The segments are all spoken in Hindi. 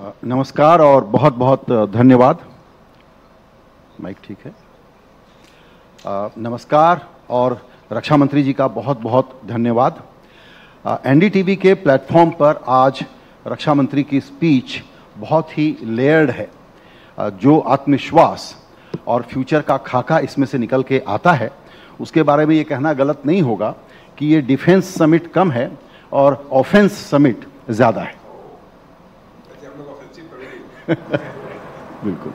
नमस्कार और बहुत बहुत धन्यवाद। माइक ठीक है? नमस्कार और रक्षा मंत्री जी का बहुत बहुत धन्यवाद। एनडीटीवी के प्लेटफॉर्म पर आज रक्षा मंत्री की स्पीच बहुत ही लेयर्ड है। जो आत्मविश्वास और फ्यूचर का खाका इसमें से निकल के आता है, उसके बारे में ये कहना गलत नहीं होगा कि ये डिफेंस समिट कम है और ऑफेंस समिट ज़्यादा है। बिल्कुल।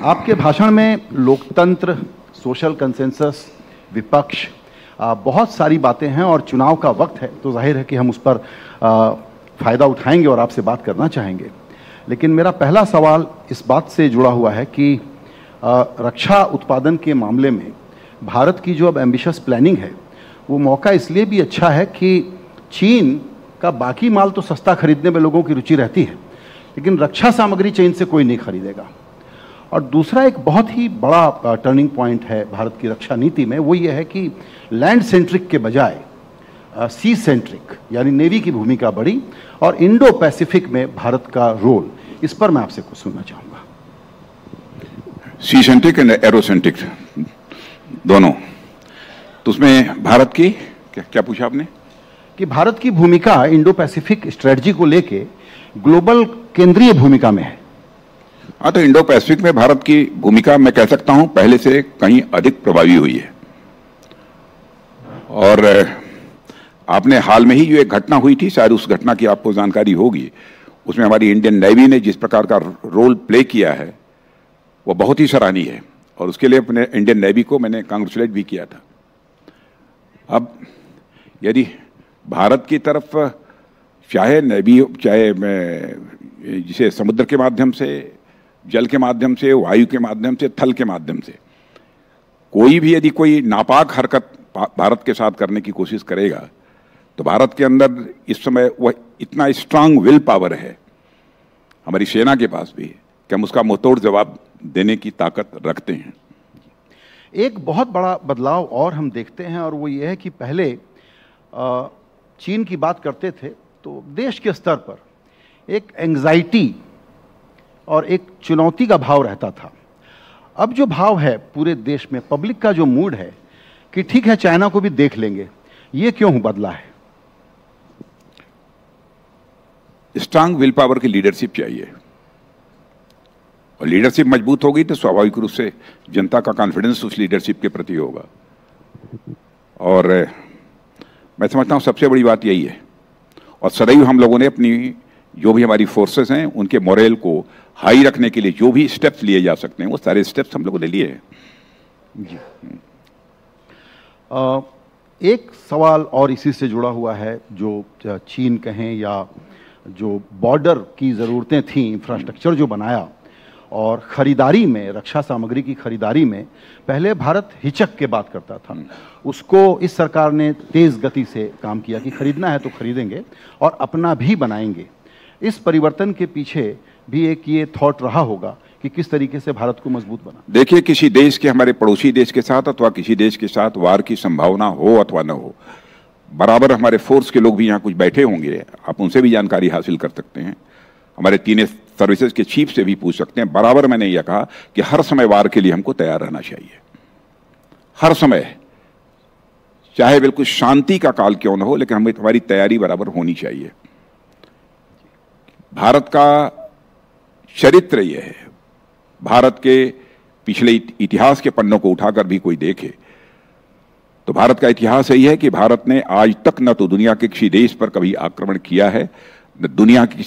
आपके भाषण में लोकतंत्र, सोशल कंसेंसस, विपक्ष, बहुत सारी बातें हैं और चुनाव का वक्त है तो जाहिर है कि हम उस पर फ़ायदा उठाएंगे और आपसे बात करना चाहेंगे। लेकिन मेरा पहला सवाल इस बात से जुड़ा हुआ है कि रक्षा उत्पादन के मामले में भारत की जो अब एम्बिशियस प्लानिंग है, वो मौका इसलिए भी अच्छा है कि चीन का बाकी माल तो सस्ता खरीदने में लोगों की रुचि रहती है, लेकिन रक्षा सामग्री चीन से कोई नहीं खरीदेगा। और दूसरा एक बहुत ही बड़ा टर्निंग पॉइंट है भारत की रक्षा नीति में, वो ये है कि लैंड सेंट्रिक के बजाय सी सेंट्रिक यानी नेवी की भूमिका बढ़ी और इंडो पैसिफिक में भारत का रोल, इस पर मैं आपसे कुछ सुनना चाहूँगा। सी सेंट्रिक एंड एरोसेंट्रिक दोनों, तो उसमें भारत की क्या पूछा आपने? कि भारत की भूमिका इंडो पैसिफिक स्ट्रेटजी को लेके ग्लोबल केंद्रीय भूमिका में है। हाँ, तो इंडो पैसिफिक में भारत की भूमिका मैं कह सकता हूं पहले से कहीं अधिक प्रभावी हुई है। और आपने हाल में ही जो एक घटना हुई थी, शायद उस घटना की आपको जानकारी होगी, उसमें हमारी इंडियन नेवी ने जिस प्रकार का रोल प्ले किया है वो बहुत ही सराहनीय है और उसके लिए अपने इंडियन नेवी को मैंने कांग्रेचुलेट भी किया था। अब यदि भारत की तरफ चाहे नेवी, चाहे जिसे समुद्र के माध्यम से, जल के माध्यम से, वायु के माध्यम से, थल के माध्यम से कोई भी यदि कोई नापाक हरकत भारत के साथ करने की कोशिश करेगा तो भारत के अंदर इस समय वह इतना स्ट्रांग विल पावर है हमारी सेना के पास भी कि हम उसका मुंहतोड़ जवाब देने की ताकत रखते हैं। एक बहुत बड़ा बदलाव और हम देखते हैं और वो ये है कि पहले चीन की बात करते थे तो देश के स्तर पर एक एंग्जाइटी और एक चुनौती का भाव रहता था। अब जो भाव है पूरे देश में, पब्लिक का जो मूड है कि ठीक है चाइना को भी देख लेंगे, ये क्यों बदला है? स्ट्रांग विल पावर की लीडरशिप चाहिए और लीडरशिप मजबूत होगी तो स्वाभाविक रूप से जनता का कॉन्फिडेंस उस लीडरशिप के प्रति होगा। और मैं समझता हूं सबसे बड़ी बात यही है और सदैव हम लोगों ने अपनी जो भी हमारी फोर्सेस हैं उनके मोरल को हाई रखने के लिए जो भी स्टेप्स लिए जा सकते हैं वो सारे स्टेप्स हम लोगों ने लिए हैं। जी। एक सवाल और इसी से जुड़ा हुआ है, जो चीन कहें या जो बॉर्डर की ज़रूरतें थी, इंफ्रास्ट्रक्चर जो बनाया और ख़रीदारी में, रक्षा सामग्री की ख़रीदारी में पहले भारत हिचक के बात करता था, उसको इस सरकार ने तेज़ गति से काम किया कि ख़रीदना है तो ख़रीदेंगे और अपना भी बनाएंगे। इस परिवर्तन के पीछे भी एक ये थॉट रहा होगा कि किस तरीके से भारत को मजबूत बना। देखिए, किसी देश के, हमारे पड़ोसी देश के साथ अथवा किसी देश के साथ वार की संभावना हो अथवा न हो, बराबर हमारे फोर्स के लोग भी यहाँ कुछ बैठे होंगे, आप उनसे भी जानकारी हासिल कर सकते हैं, हमारे तीनों सर्विसेज के चीफ से भी पूछ सकते हैं। बराबर मैंने यह कहा कि हर समय वार के लिए हमको तैयार रहना चाहिए, हर समय, चाहे बिल्कुल शांति का काल क्यों न हो, लेकिन हमारी तैयारी बराबर होनी चाहिए। भारत का चरित्र यह है, भारत के पिछले इतिहास के पन्नों को उठाकर भी कोई देखे तो भारत का इतिहास यही है कि भारत ने आज तक न तो दुनिया के किसी देश पर कभी आक्रमण किया है, न दुनिया की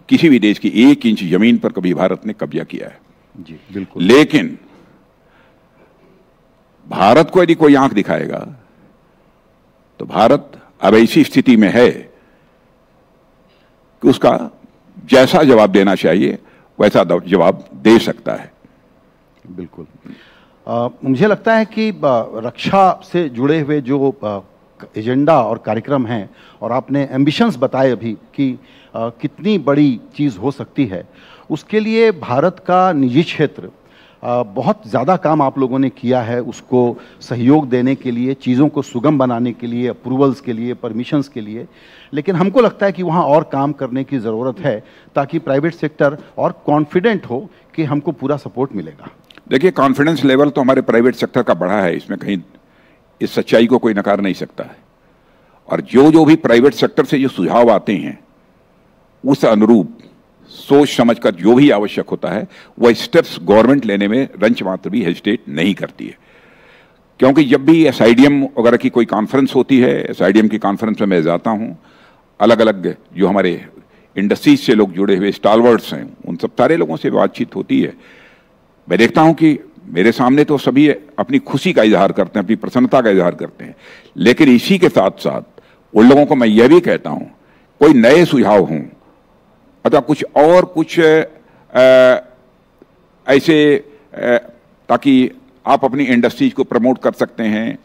किसी भी देश की 1 इंच जमीन पर कभी भारत ने कब्जा किया है। जी बिल्कुल। लेकिन भारत को यदि कोई आंख दिखाएगा तो भारत अब ऐसी स्थिति में है कि उसका जैसा जवाब देना चाहिए वैसा जवाब दे सकता है। बिल्कुल। मुझे लगता है कि रक्षा से जुड़े हुए जो एजेंडा और कार्यक्रम हैं और आपने एम्बिशंस बताए अभी कि कितनी बड़ी चीज़ हो सकती है, उसके लिए भारत का निजी क्षेत्र बहुत ज़्यादा काम आप लोगों ने किया है उसको सहयोग देने के लिए, चीज़ों को सुगम बनाने के लिए, अप्रूवल्स के लिए, परमिशंस के लिए, लेकिन हमको लगता है कि वहाँ और काम करने की ज़रूरत है ताकि प्राइवेट सेक्टर और कॉन्फिडेंट हो कि हमको पूरा सपोर्ट मिलेगा। देखिए, कॉन्फिडेंस लेवल तो हमारे प्राइवेट सेक्टर का बढ़ा है, इसमें कहीं इस सच्चाई को कोई नकार नहीं सकता है। और जो भी प्राइवेट सेक्टर से जो सुझाव आते हैं उस अनुरूप सोच समझकर जो भी आवश्यक होता है वह स्टेप्स गवर्नमेंट लेने में रंच मात्र भी हेजिटेट नहीं करती है। क्योंकि जब भी एसआईडीएम वगैरह की कोई कॉन्फ्रेंस होती है, एसआईडीएम की कॉन्फ्रेंस में मैं जाता हूं, अलग अलग जो हमारे इंडस्ट्रीज से लोग जुड़े हुए स्टालवर्ड्स हैं उन सब सारे लोगों से बातचीत होती है। मैं देखता हूं कि मेरे सामने तो सभी अपनी खुशी का इजहार करते हैं, अपनी प्रसन्नता का इजहार करते हैं, लेकिन इसी के साथ साथ उन लोगों को मैं यह भी कहता हूं कोई नए सुझाव हों अथवा कुछ ऐसे ताकि आप अपनी इंडस्ट्रीज को प्रमोट कर सकते हैं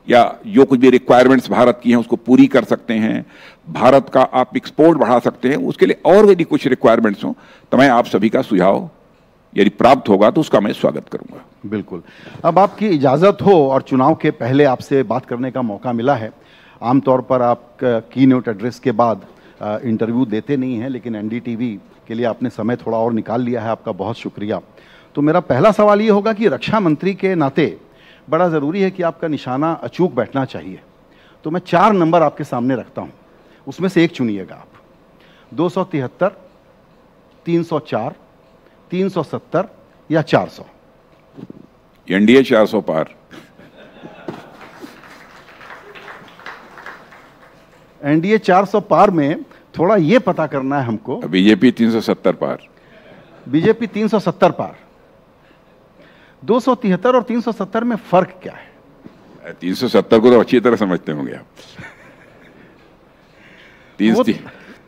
या जो कुछ भी रिक्वायरमेंट्स भारत की हैं उसको पूरी कर सकते हैं, भारत का आप एक्सपोर्ट बढ़ा सकते हैं, उसके लिए और यदि कुछ रिक्वायरमेंट्स हों तो मैं आप सभी का सुझाव यदि प्राप्त होगा तो उसका मैं स्वागत करूंगा। बिल्कुल। अब आपकी इजाज़त हो और चुनाव के पहले आपसे बात करने का मौका मिला है। आमतौर पर आप की नोट एड्रेस के बाद इंटरव्यू देते नहीं हैं, लेकिन एनडीटीवी के लिए आपने समय थोड़ा और निकाल लिया है, आपका बहुत शुक्रिया। तो मेरा पहला सवाल ये होगा कि रक्षा मंत्री के नाते बड़ा ज़रूरी है कि आपका निशाना अचूक बैठना चाहिए। तो मैं 4 नंबर आपके सामने रखता हूँ, उसमें से एक चुनिएगा आप। 273, 304, 370 या 400। एनडीए 400 पार। एनडीए 400 पार में थोड़ा ये पता करना है हमको। बीजेपी 370 पार। बीजेपी 370 पार। 273 और 370 में फर्क क्या है? 370 को तो अच्छी तरह समझते होंगे आप।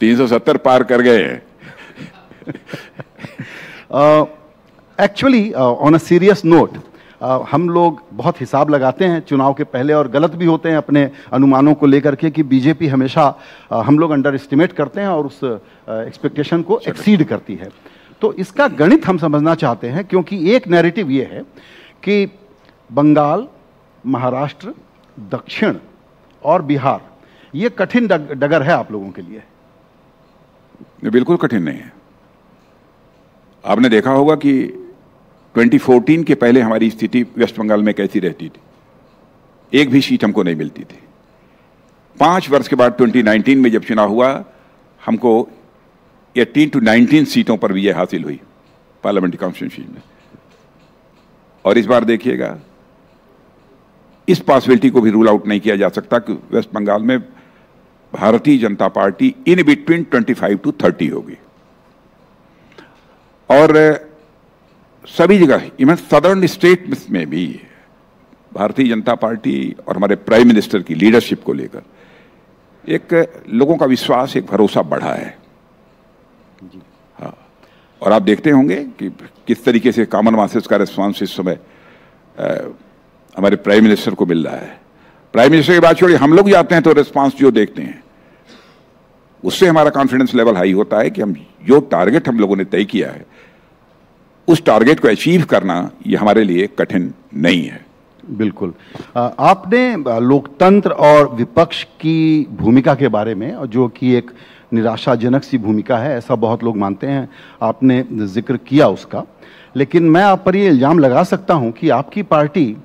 370 पार कर गए। Actually on a serious note, हम लोग बहुत हिसाब लगाते हैं चुनाव के पहले और गलत भी होते हैं अपने अनुमानों को लेकर के कि बीजेपी हमेशा हम लोग अंडर एस्टिमेट करते हैं और उस एक्सपेक्टेशन को एक्सीड करती है। तो इसका गणित हम समझना चाहते हैं, क्योंकि एक नैरेटिव ये है कि बंगाल, महाराष्ट्र, दक्षिण और बिहार ये कठिन डगर है आप लोगों के लिए। बिल्कुल कठिन नहीं है। आपने देखा होगा कि 2014 के पहले हमारी स्थिति वेस्ट बंगाल में कैसी रहती थी, एक भी सीट हमको नहीं मिलती थी। 5 वर्ष के बाद 2019 में जब चुनाव हुआ, हमको 18 to 19 सीटों पर विजय हासिल हुई पार्लियामेंट्री कॉन्स्टिट्यूंसी में। और इस बार देखिएगा, इस पॉसिबिलिटी को भी रूल आउट नहीं किया जा सकता कि वेस्ट बंगाल में Bharatiya Janata party in between 25 to 30 होगी। और सभी जगह, इवन सदर्न स्टेट में भी भारतीय जनता पार्टी और हमारे प्राइम मिनिस्टर की लीडरशिप को लेकर एक लोगों का विश्वास, एक भरोसा बढ़ा है। हाँ, और आप देखते होंगे कि किस तरीके से कॉमन मासेस का रिस्पांस इस समय हमारे प्राइम मिनिस्टर को मिल रहा है। प्राइम मिनिस्टर की बात छोड़िए, हम लोग जाते हैं तो रिस्पांस जो देखते हैं उससे हमारा कॉन्फिडेंस लेवल हाई होता है कि हम जो टारगेट हम लोगों ने तय किया है उस टारगेट को अचीव करना ये हमारे लिए कठिन नहीं है। बिल्कुल। आपने लोकतंत्र और विपक्ष की भूमिका के बारे में, जो कि एक निराशाजनक सी भूमिका है, ऐसा बहुत लोग मानते हैं, आपने जिक्र किया उसका। लेकिन मैं आप पर ये इल्ज़ाम लगा सकता हूं कि आपकी पार्टी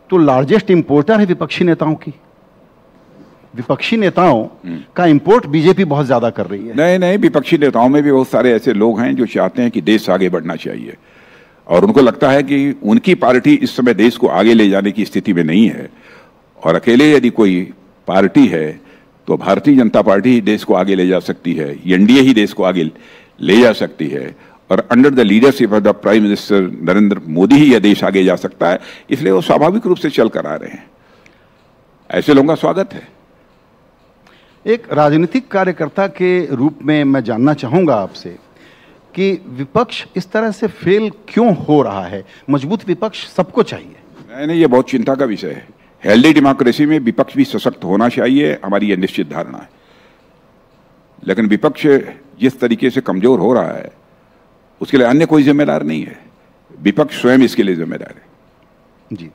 तो लार्जेस्ट इंपोर्टर है विपक्षी नेताओं की। विपक्षी नेताओं का इंपोर्ट बीजेपी बहुत ज्यादा कर रही है। नहीं, विपक्षी नेताओं में भी बहुत सारे ऐसे लोग हैं जो चाहते हैं कि देश आगे बढ़ना चाहिए और उनको लगता है कि उनकी पार्टी इस समय देश को आगे ले जाने की स्थिति में नहीं है, और अकेले यदि कोई पार्टी है तो भारतीय जनता पार्टी ही देश को आगे ले जा सकती है, एनडीए ही देश को आगे ले जा सकती है, और under the leadership of the prime minister Narendra Modi ही यह देश आगे जा सकता है। इसलिए वो स्वाभाविक रूप से चल कर आ रहे हैं। ऐसे लोगों का स्वागत है। एक राजनीतिक कार्यकर्ता के रूप में मैं जानना चाहूंगा आपसे कि विपक्ष इस तरह से फेल क्यों हो रहा है? मजबूत विपक्ष सबको चाहिए। नहीं, ये बहुत चिंता का विषय है। हेल्दी डेमोक्रेसी में विपक्ष भी सशक्त होना चाहिए, हमारी यह निश्चित धारणा है। लेकिन विपक्ष जिस तरीके से कमजोर हो रहा है उसके लिए अन्य कोई जिम्मेदार नहीं है। विपक्ष स्वयं इसके लिए जिम्मेदार है। जी,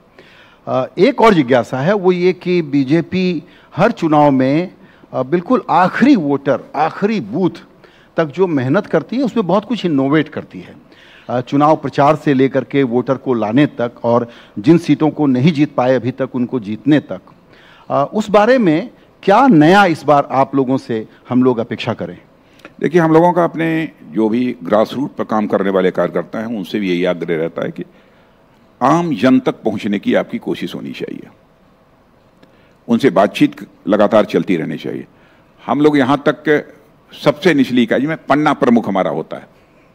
एक और जिज्ञासा है, वो ये कि बीजेपी हर चुनाव में बिल्कुल आखिरी वोटर, आखिरी बूथ तक जो मेहनत करती है उसमें बहुत कुछ इनोवेट करती है। चुनाव प्रचार से लेकर के वोटर को लाने तक, और जिन सीटों को नहीं जीत पाए अभी तक उनको जीतने तक। उस बारे में क्या नया इस बार आप लोगों से हम लोग अपेक्षा करें? देखिए, हम लोगों का अपने जो भी ग्रास रूट पर काम करने वाले कार्यकर्ता हैं उनसे भी यही आग्रह रहता है कि आम जन तक पहुंचने की आपकी कोशिश होनी चाहिए, उनसे बातचीत लगातार चलती रहनी चाहिए। हम लोग यहाँ तक सबसे निचली इकाई में पन्ना प्रमुख हमारा होता है,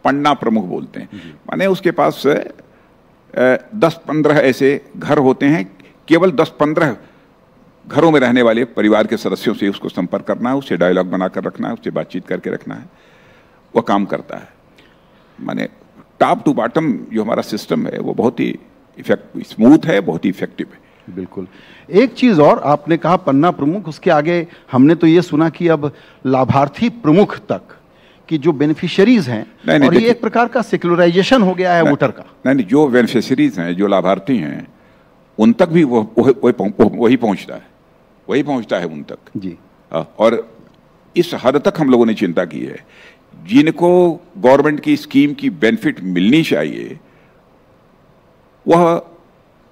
पन्ना प्रमुख बोलते हैं, माने उसके पास 10-15 ऐसे घर होते हैं, केवल 10-15 घरों में रहने वाले परिवार के सदस्यों से उसको संपर्क करना है, उससे डायलॉग बनाकर रखना है, उससे बातचीत करके रखना है, वह काम करता है। माने टॉप टू बॉटम जो हमारा सिस्टम है वो बहुत ही स्मूथ है, बहुत ही इफेक्टिव है। बिल्कुल। एक चीज और, आपने कहा पन्ना प्रमुख, उसके आगे हमने तो ये सुना कि अब लाभार्थी प्रमुख तक कि जो बेनिफिशियरीज हैं, और ये एक प्रकार का सेक्युलराइजेशन हो गया है वोटर का। नहीं, जो बेनिफिशियरीज हैं, जो लाभार्थी हैं, उन तक भी वही पहुंचता है उन तक जी। और इस हद तक हम लोगों ने चिंता की है, जिनको गवर्नमेंट की स्कीम की बेनिफिट मिलनी चाहिए वह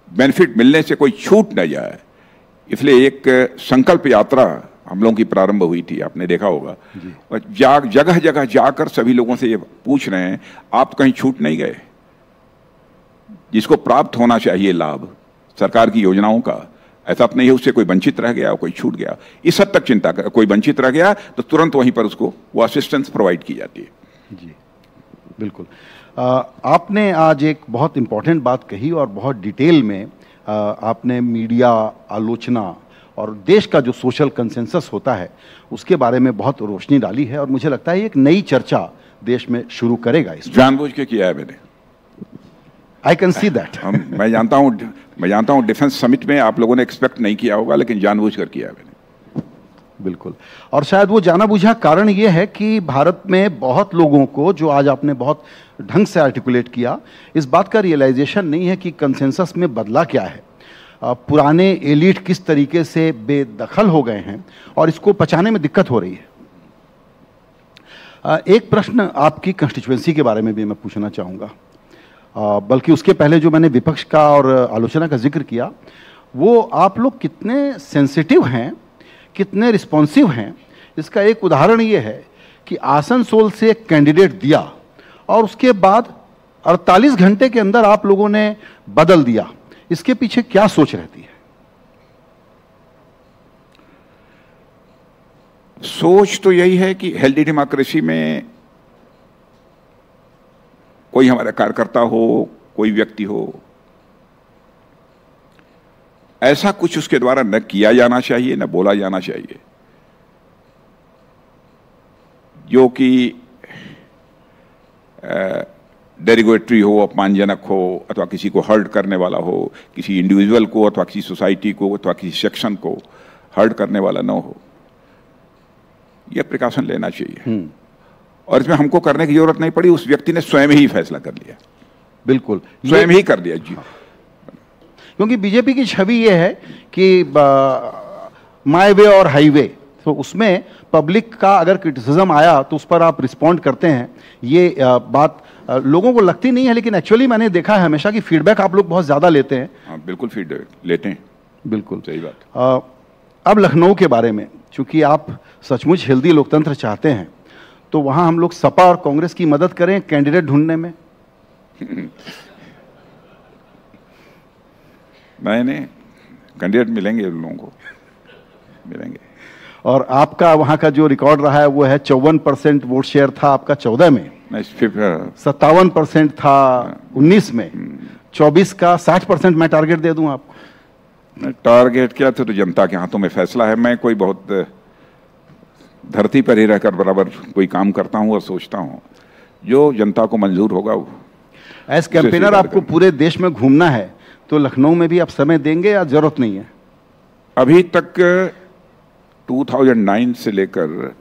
बेनिफिट मिलने से कोई छूट न जाए, इसलिए एक संकल्प यात्रा हम लोगों की प्रारंभ हुई थी, आपने देखा होगा। और जगह जगह जाकर सभी लोगों से ये पूछ रहे हैं, आप कहीं छूट नहीं गए? जिसको प्राप्त होना चाहिए लाभ सरकार की योजनाओं का, ऐसा नहीं है उससे कोई वंचित रह गया, कोई छूट गया, इस हद तक चिंता कर। कोई वंचित रह गया तो तुरंत वहीं पर उसको वो असिस्टेंस प्रोवाइड की जाती है। जी बिल्कुल। आपने आज एक बहुत इंपॉर्टेंट बात कही और बहुत डिटेल में आपने मीडिया आलोचना और देश का जो सोशल कंसेंसस होता है उसके बारे में बहुत रोशनी डाली है, और मुझे लगता है एक नई चर्चा देश में शुरू करेगा। इस जानबूझ के किया है मैंने, आई कैन सी दैट। मैं जानता हूं डिफेंस समिट में आप लोगों ने एक्सपेक्ट नहीं किया होगा, लेकिन जानबूझ कर किया है मैंने। बिल्कुल। और शायद वो जाना बुझा कारण ये है कि भारत में बहुत लोगों को, जो आज आपने बहुत ढंग से आर्टिकुलेट किया, इस बात का रियलाइजेशन नहीं है कि कंसेंसस में बदला क्या है, पुराने एलिट किस तरीके से बेदखल हो गए हैं और इसको पचाने में दिक्कत हो रही है। एक प्रश्न आपकी कंस्टिट्यूएंसी के बारे में भी मैं पूछना चाहूँगा, बल्कि उसके पहले जो मैंने विपक्ष का और आलोचना का जिक्र किया, वो आप लोग कितने सेंसिटिव हैं, कितने रिस्पॉन्सिव हैं। इसका एक उदाहरण ये है कि आसनसोल से एक कैंडिडेट दिया और उसके बाद 48 घंटे के अंदर आप लोगों ने बदल दिया, इसके पीछे क्या सोच रहती है? सोच तो यही है कि हेल्दी डेमोक्रेसी में कोई हमारा कार्यकर्ता हो, कोई व्यक्ति हो, ऐसा कुछ उसके द्वारा न किया जाना चाहिए, न बोला जाना चाहिए जो कि डेरिगेटरी हो, अपमानजनक हो, अथवा किसी को हर्ट करने वाला हो, किसी इंडिविजुअल को अथवा किसी सोसाइटी को अथवा किसी सेक्शन को हर्ट करने वाला न हो। यह प्रिकॉशन लेना चाहिए, और इसमें हमको करने की जरूरत नहीं पड़ी, उस व्यक्ति ने स्वयं ही फैसला कर लिया। बिल्कुल, स्वयं ही कर दिया जी। क्योंकि बीजेपी की छवि ये है कि माय वे और हाईवे, तो उसमें पब्लिक का अगर क्रिटिसिज्म आया तो उस पर आप रिस्पॉन्ड करते हैं। ये बात लोगों को लगती नहीं है, लेकिन एक्चुअली मैंने देखा है हमेशा कि फीडबैक आप लोग बहुत ज़्यादा लेते हैं। हाँ, बिल्कुल फीडबैक लेते हैं। बिल्कुल सही बात। अब लखनऊ के बारे में, चूंकि आप सचमुच हेल्दी लोकतंत्र चाहते हैं, तो वहाँ हम लोग सपा और कांग्रेस की मदद करें कैंडिडेट ढूंढने में। मैंने कैंडिडेट मिलेंगे, उन लोगों को मिलेंगे। और आपका वहाँ का जो रिकॉर्ड रहा है वो है 54% वोट शेयर था आपका 14 में, 57% था 19 में, 24 का 60% मैं टारगेट दे दूं आपको। टारगेट क्या, तो जनता के हाथों में फैसला है। मैं कोई बहुत धरती पर ही रहकर बराबर कोई काम करता हूं और सोचता हूं, जो जनता को मंजूर होगा वो। एज कैंपेनर आपको पूरे देश में घूमना है, तो लखनऊ में भी आप समय देंगे या जरूरत नहीं है? अभी तक 2009 से लेकर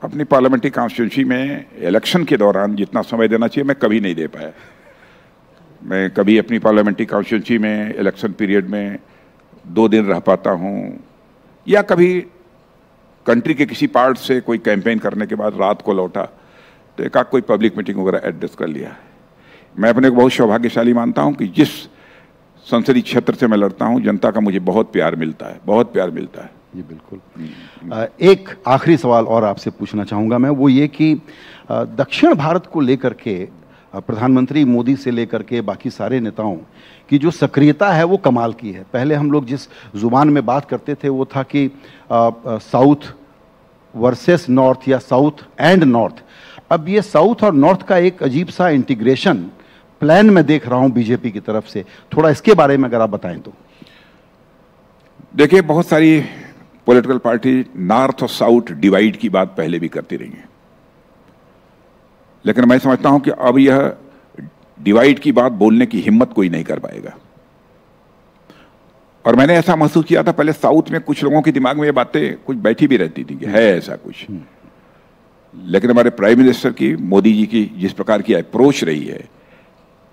अपनी पार्लियामेंट्री कॉन्स्टिट्यूंसी में इलेक्शन के दौरान जितना समय देना चाहिए मैं कभी नहीं दे पाया। मैं कभी अपनी पार्लियामेंट्री कॉन्स्टिट्यूंसी में इलेक्शन पीरियड में 2 दिन रह पाता हूँ, या कभी कंट्री के किसी पार्ट से कोई कैंपेन करने के बाद रात को लौटा तो एक कोई पब्लिक मीटिंग वगैरह एड्रेस कर लिया है। मैं अपने को बहुत सौभाग्यशाली मानता हूँ कि जिस संसदीय क्षेत्र से मैं लड़ता हूँ, जनता का मुझे बहुत प्यार मिलता है, बहुत प्यार मिलता है। जी बिल्कुल। एक आखिरी सवाल और आपसे पूछना चाहूँगा मैं, वो ये कि दक्षिण भारत को लेकर के प्रधानमंत्री मोदी से लेकर के बाकी सारे नेताओं की जो सक्रियता है वो कमाल की है। पहले हम लोग जिस जुबान में बात करते थे वो था कि साउथ वर्सेस नॉर्थ या साउथ एंड नॉर्थ। अब ये साउथ और नॉर्थ का एक अजीब सा इंटीग्रेशन प्लान में देख रहा हूं बीजेपी की तरफ से, थोड़ा इसके बारे में अगर आप बताएं तो। देखिए, बहुत सारी पॉलिटिकल पार्टी नॉर्थ और साउथ डिवाइड की बात पहले भी करती रही है, लेकिन मैं समझता हूं कि अब यह डिवाइड की बात बोलने की हिम्मत कोई नहीं कर पाएगा। और मैंने ऐसा महसूस किया था पहले, साउथ में कुछ लोगों के दिमाग में ये बातें कुछ बैठी भी रहती थी कि है ऐसा कुछ, लेकिन हमारे प्राइम मिनिस्टर की, मोदी जी की जिस प्रकार की अप्रोच रही है,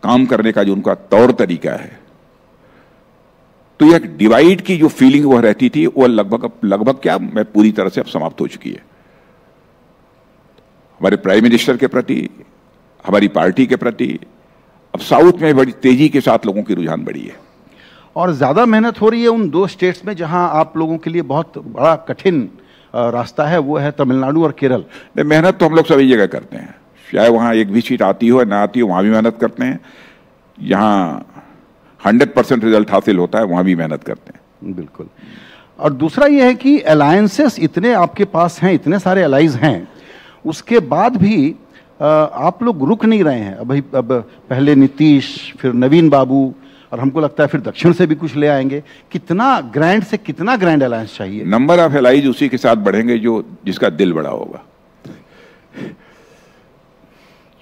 काम करने का जो उनका तौर तरीका है, तो यह डिवाइड की जो फीलिंग वह रहती थी वो लगभग क्या, मैं पूरी तरह से अब समाप्त हो चुकी है। हमारे प्राइम मिनिस्टर के प्रति, हमारी पार्टी के प्रति अब साउथ में बड़ी तेजी के साथ लोगों की रुझान बढ़ी है। और ज्यादा मेहनत हो रही है उन 2 स्टेट्स में जहां आप लोगों के लिए बहुत बड़ा कठिन रास्ता है, वो है तमिलनाडु और केरल। मेहनत तो हम लोग सभी जगह करते हैं, चाहे वहां एक भी सीट आती हो ना आती हो, वहां भी मेहनत करते हैं। यहाँ 100% रिजल्ट हासिल होता है, वहां भी मेहनत करते हैं। बिल्कुल। और दूसरा यह है कि अलायंसेस इतने आपके पास हैं, इतने सारे अलाइज हैं, उसके बाद भी आप लोग रुक नहीं रहे हैं। अब पहले नीतीश, फिर नवीन बाबू, और हमको लगता है फिर दक्षिण से भी कुछ ले आएंगे। कितना ग्रैंड से कितना ग्रैंड अलायंस चाहिए? नंबर ऑफ अलाइज उसी के साथ बढ़ेंगे जो जिसका दिल बड़ा होगा।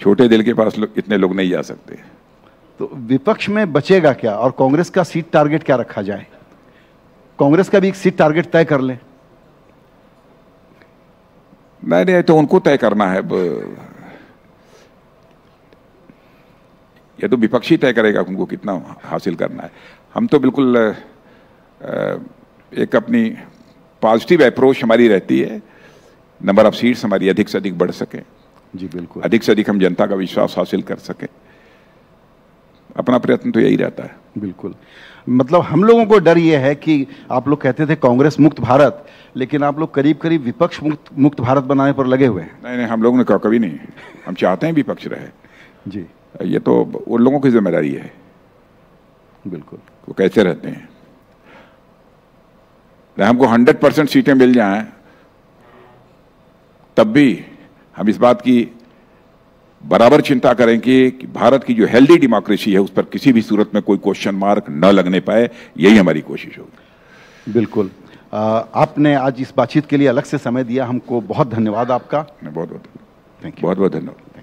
छोटे दिल के पास इतने लोग नहीं जा सकते। तो विपक्ष में बचेगा क्या, और कांग्रेस का सीट टारगेट क्या रखा जाए? कांग्रेस का भी एक सीट टारगेट तय कर लें। नहीं, तो उनको तय करना है, ये तो विपक्षी तय करेगा उनको कितना हासिल करना है। हम तो बिल्कुल एक अपनी पॉजिटिव अप्रोच हमारी रहती है, नंबर ऑफ सीट्स हमारी अधिक से अधिक बढ़ सके। जी बिल्कुल। अधिक से अधिक हम जनता का विश्वास हासिल कर सके, अपना प्रयत्न तो यही रहता है। बिल्कुल। मतलब हम लोगों को डर ये है कि आप लोग कहते थे कांग्रेस मुक्त भारत, लेकिन आप लोग करीब करीब विपक्ष मुक्त भारत बनाने पर लगे हुए हैं। नहीं, हम लोगों ने कहा कभी नहीं, हम चाहते हैं विपक्ष रहे। जी, ये तो उन लोगों की जिम्मेदारी है। बिल्कुल। वो कैसे रहते हैं। हमको 100% सीटें मिल जाएं, तब भी हम इस बात की बराबर चिंता करें कि भारत की जो हेल्दी डेमोक्रेसी है उस पर किसी भी सूरत में कोई क्वेश्चन मार्क न लगने पाए, यही हमारी कोशिश होगी। बिल्कुल। आपने आज इस बातचीत के लिए अलग से समय दिया, हमको बहुत धन्यवाद आपका। बहुत बहुत थैंक यू। बहुत बहुत धन्यवाद।